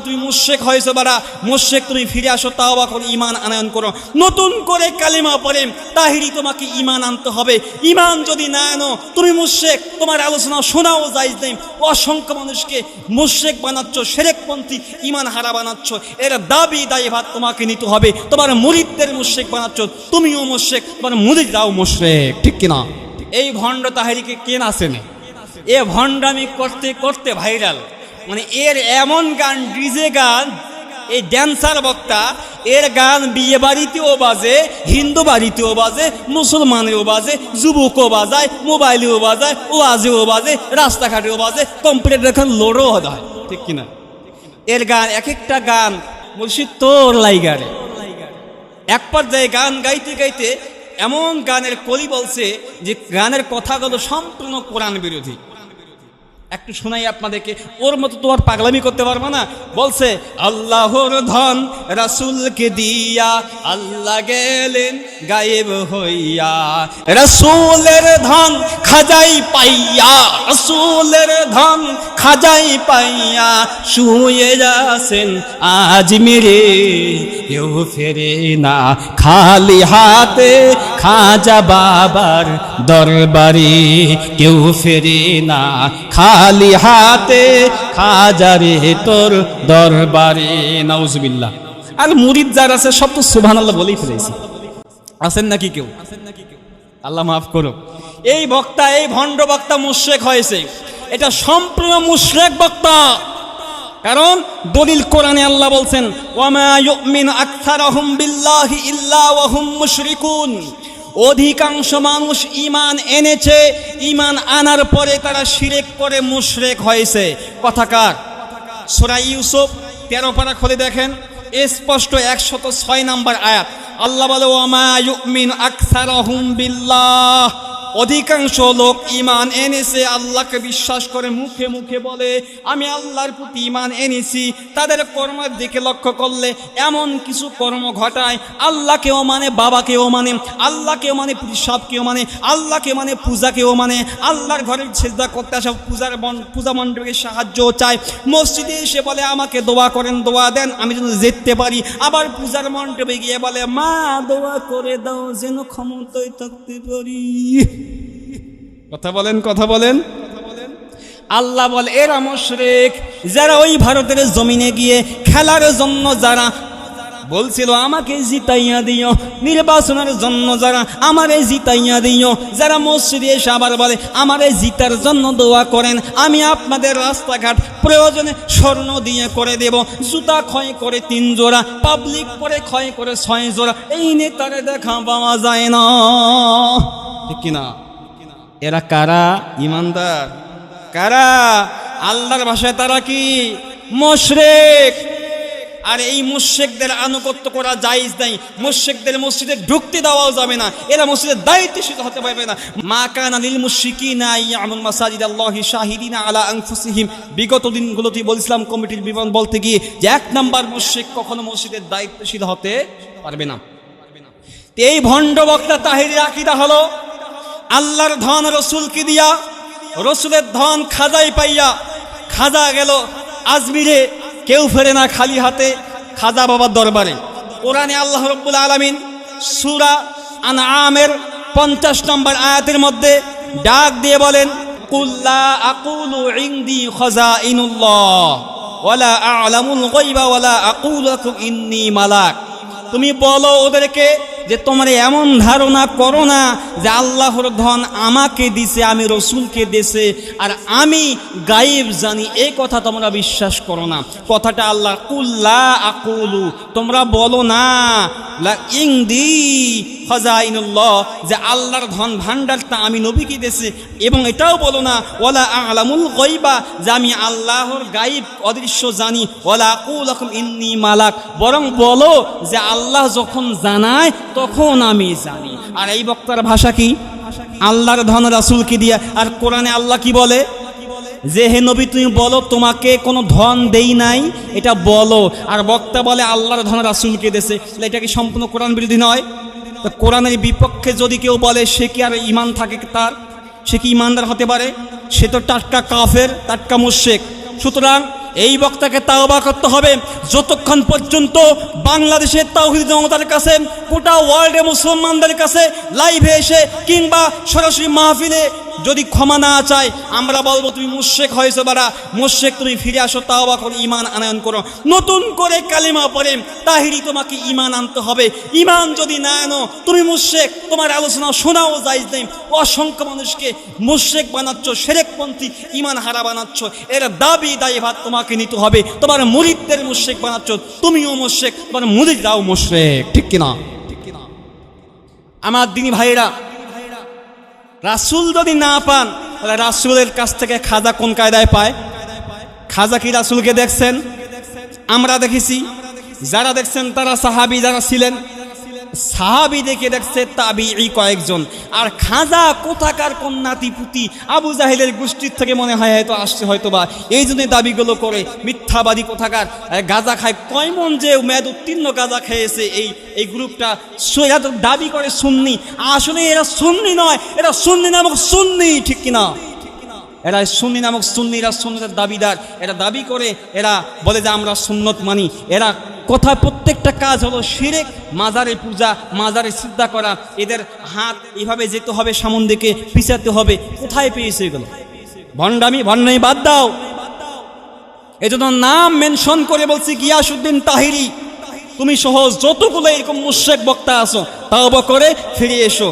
তুমি মুশরিক হয়েছো বাড়া, মুশরিক তুমি ফিরে আসো, তাওবা করো, ঈমান আনয়ন করো, নতুন করে কালিমা পড়ে তাহিরি তোমাকে ঈমান আনতে হবে। ঈমান যদি না আনো তুমি মুশরিক, তোমার আলোচনা শোনাও জায়েজ নেই। অসংখ্য মানুষকে মুশরিক বানাচ্ছ, শিরকপন্থী, ঈমান হারা বানাচ্ছ, এর দাবি দায়ভার তোমাকে নিতে হবে। তোমার মুরিদদের মুশরিক বানাচ্ছ, তুমিও মুশরিক, তোমার মুরিদরাও মুশরিক, ঠিক কিনা? এই ভণ্ড তাহিরিকে কে নাচেনে? এ ভণ্ডামি করতে করতে ভাইরাল, মানে এর এমন গান, ডিজে গান, এই ড্যান্সার বক্তা, এর গান বিয়ে বাড়িতেও বাজে, হিন্দু বাড়িতেও বাজে, মুসলমানেও বাজে, যুবকও বাজায়, মোবাইলেও বাজায়, ওয়াজেও বাজে, রাস্তাঘাটেও বাজে, কম্পিউটার এখন লোডও হয়, ঠিক কিনা? এর গান, এক একটা গান বলছি তোর লাইগারে। এক পর্যায়ে গান গাইতে গাইতে এমন গানের কলি বলছে যে গানের কথাগুলো সম্পূর্ণ কোরআন বিরোধী। একটু শোনাই আপনাদেরকে, ওর মতো তো আর পাগলামি করতে পারবো না। বলছে আল্লাহর ধন রাসূলকে দিয়া আল্লাহ গেলেন গায়েব হইয়া, রাসূলের ধন খাজাই পাইয়া, রাসূলের ধন খাজাই পাইয়া শুয়ে আছেন আজ মেরে, কেউ ফেরে না খালি হাতে খাজা বাবার দরবারে, কেউ ফেরে না খালি হাতে খাজারে তোর দরবারে। নাউজুবিল্লাহ। আর মুরিদ যারা আছে সব তো সুবহানাল্লাহ বলেই ফেলেছে। আছেন নাকি কেউ? আল্লাহ মাফ করো। এই বক্তা, এই ভণ্ড বক্তা মুশরিক হয়েছে, এটা সম্পূর্ণ মুশরিক বক্তা। কারণ দলিল কোরআনে আল্লাহ বলছেন ওয়ামা ইউমিনু আকসারুহুম বিল্লাহি ইল্লা ওয়া হুম মুশরিকুন। অধিকাংশ মানুষ ঈমান এনেছে, ঈমান আনার পরে তারা শিরক করে মুশরিক হয়েছে। কথাকার সূরা ইউসুফ 13 পারা খুলে দেখেন, স্পষ্ট 106 নম্বর আয়াত। আল্লাহ বলে ওয়ামা ইউমিনু আকসারুহুম বিল্লাহ, অধিকাংশ লোক ঈমান এনেছে, আল্লাহকে বিশ্বাস করে মুখে মুখে বলে আমি আল্লাহর প্রতি ঈমান এনেছি, তাদের কর্মের দিকে লক্ষ্য করলে এমন কিছু কর্ম ঘটায়, আল্লাহকেও মানে, বাবাকেও মানে, আল্লাহকেও মানে, পিসাবকেও মানে, আল্লাহকে মানে, পূজাকেও মানে, আল্লাহর ঘরে সিজদা করতে আসা পূজা মণ্ডপের সাহায্যও চায়, মসজিদে এসে বলে আমাকে দোয়া করেন, দোয়া দেন আমি যেন যেতে পারি, আবার পূজার মণ্ডপে গিয়ে বলে মা দোয়া করে দাও যেন ক্ষমতায় থাকতে পারি। কথা বলেন, কথা বলেন। আল্লাহ বলে এরা মুশরিক, যারা ওই ভারতের জমিনে গিয়ে খেলার জন্য যারা বলছিল আমাকে জিতাইয়া দিও, নির্বাচনের জন্য যারা আমারে জিতাইয়া দিও, যারা মসজিদে এসে আবার বলে আমারে জিতার জন্য দোয়া করেন, আমি আপনাদের রাস্তাঘাট প্রয়োজনে স্বর্ণ দিয়ে করে দেব, জুতা ক্ষয় করে 3 জোড়া, পাবলিক পরে ক্ষয় করে 6 জোড়া, এই নেতারে দেখা পাওয়া যায় না, ঠিক কিনা? এরা কারা? ঈমানদার। কারা? আল্লাহর ভাষায় তারা কি? মুশরিক। আর এই মুশরিকদের আনুগত্য করা জায়েজ নাই, মুশরিকদের মসজিদে ঢুকতে দেওয়াও যাবে না, এরা মসজিদের দায়িত্বশীল হতে পারবে না। মা কানা লিল মুশরিকিনা ইয়ামুল মাসাজিদাল্লাহি শাহিদিনা আলা আনফুসিহিম। বিগত দিনগুলোতে ইসলাম কমিটির বিবরণ বলতে গিয়ে যে 1 নম্বর মুশরিক কখনো মসজিদের দায়িত্বশীল হতে পারবে না। এই ভণ্ড বক্তা তাহিরির আকীদা হলো আল্লাহর ধন রসুলকে দিয়া, রসুলের ধন খাজাই পাইয়া, খাজা গেল আজমিরে, কেউ ফেরে না খালি হাতে খাজা বাবার দরবারে। কোরআনে আল্লাহ রাব্বুল আলামিন সূরা আনআমের 50 নম্বর আয়াতের মধ্যে ডাক দিয়ে বলেন কুল লা আকুলু ইনদি খাযাইনুল্লাহ ওয়ালা আ'লামুল গায়বা ওয়ালা আকুলু লাকুম ইন্নী মালাক। তুমি বলো ওদেরকে যে তোমরা এমন ধারণা করো না যে আল্লাহর ধন আমাকে দিছে, আমি রসুলকে দিছে, আর আমি গায়েব জানি, এই কথা তোমরা বিশ্বাস করো না। কথাটা আল্লাহ কুল্লা আকুলু, তোমরা বলো না লা ইনদি খাযাইনুল্লাহ, যে আল্লাহর ধন ভান্ডারটা আমি নবীকে দিয়েছে, এবং এটাও বলো না ওয়ালা আ'লামুল গায়বা, যে আমি আল্লাহর গায়েব অদৃশ্য জানি, ওয়ালা আকুলু লাকুম ইন্নী মালাক, বরং বলো যে আল্লাহ যখন জানায় তখন আমি জানি। আর এই বক্তার ভাষা কি? আল্লাহর ধন রাসূলকে দিয়া। আর কোরআনে আল্লাহ কি বলে? যে হে নবী তুমি বলো তোমাকে কোনো ধন দেই নাই, এটা বলো। আর বক্তা বলে আল্লাহর ধন রাসূলকে দেছে, এটা কি সম্পূর্ণ কোরআন বিরোধী নয়? তো কোরআনের বিপক্ষে যদি কেউ বলে সে কি আর ঈমান থাকে তার? সে কি ঈমানদার হতে পারে? সে তো টাটকা কাফের, টাটকা মুশরিক। সুতরাং এই বক্তাকে তাওবা করতে হবে। যতক্ষণ পর্যন্ত বাংলাদেশের তাওহীদ জনতার কাছে, গোটা ওয়ার্ল্ডে মুসলমানদের কাছে লাইভে এসে কিংবা সরাসরি মাহফিলে যদি ক্ষমা না চায়, আমরা বলবো তুমি মুশরিক হয়েছো বাড়া, মুশরিক, তুমি ফিরে আসো, তাওবা করো, ঈমান আনয়ন করো, নতুন করে কালিমা পড়ে তাহিরি তোমাকে ঈমান আনতে হবে। ঈমান যদি না আনো তুমি মুশরিক, তোমার আলোচনা শোনাও জায়েজ নেই। অসংখ্য মানুষকে মুশরিক বানাচ্ছ, শিরকপন্থী, ঈমান হারা বানাচ্ছ, এর দাবি দায়ভার তোমাকে নিতে হবে। তোমার মুরিদদের মুশরিক বানাচ্ছ, তুমিও মুশরিক, তোমার মুরিদরাও মুশরিক, ঠিক কিনা? আমার দিনী ভাইয়েরা, রাসূল যদি না পান তাহলে রাসূলের কাছ থেকে খাজা কোন কায়দায় পায়? খাজা কি রাসূলকে দেখছেন? আমরা দেখেছি। যারা দেখছেন তারা সাহাবী যারা ছিলেন, সাহাবী দেখে দেখছে তাবিঈ কয়েকজন। আর খাজা কোথাকার কোন নাতিপুতি আবু জাহেলের গোষ্ঠীর থেকে মনে হয় হয়তো আসছে, হয়তো বা এই জন্য দাবিগুলো করে, মিথ্যাবাদী কোথাকার। গাঁজা খায়, কয় মন যে মেয়াদ উত্তীর্ণ গাঁজা খেয়েছে এই গ্রুপটা, এরা তো দাবি করে সুন্নি, আসলে এরা সুন্নি নয়, এরা সুন্নি নামক সুন্নি, ঠিক কিনা? এরা সুন্নি নামক সুন্নিরা সুন্নতের দাবিদার। এরা দাবি করে, এরা বলে যে আমরা সুন্নত মানি। এরা কথা প্রত্যেকটা কাজ হলো শিরক, মাজারে পূজা, মাজারে সিজদা করা। এদের হাত এইভাবে যেতে হবে, সামন দিকে পিছাতে হবে। কোথায় পেয়েছে এগুলো? ভণ্ডামি বাদ দাও। এজন্য নাম মেনশন করে বলছি গিয়াসউদ্দিন তাহিরি, তুমি সহ যতগুলো এরকম মুশরিক বক্তা আছো, তাওবা করে ফিরে এসো।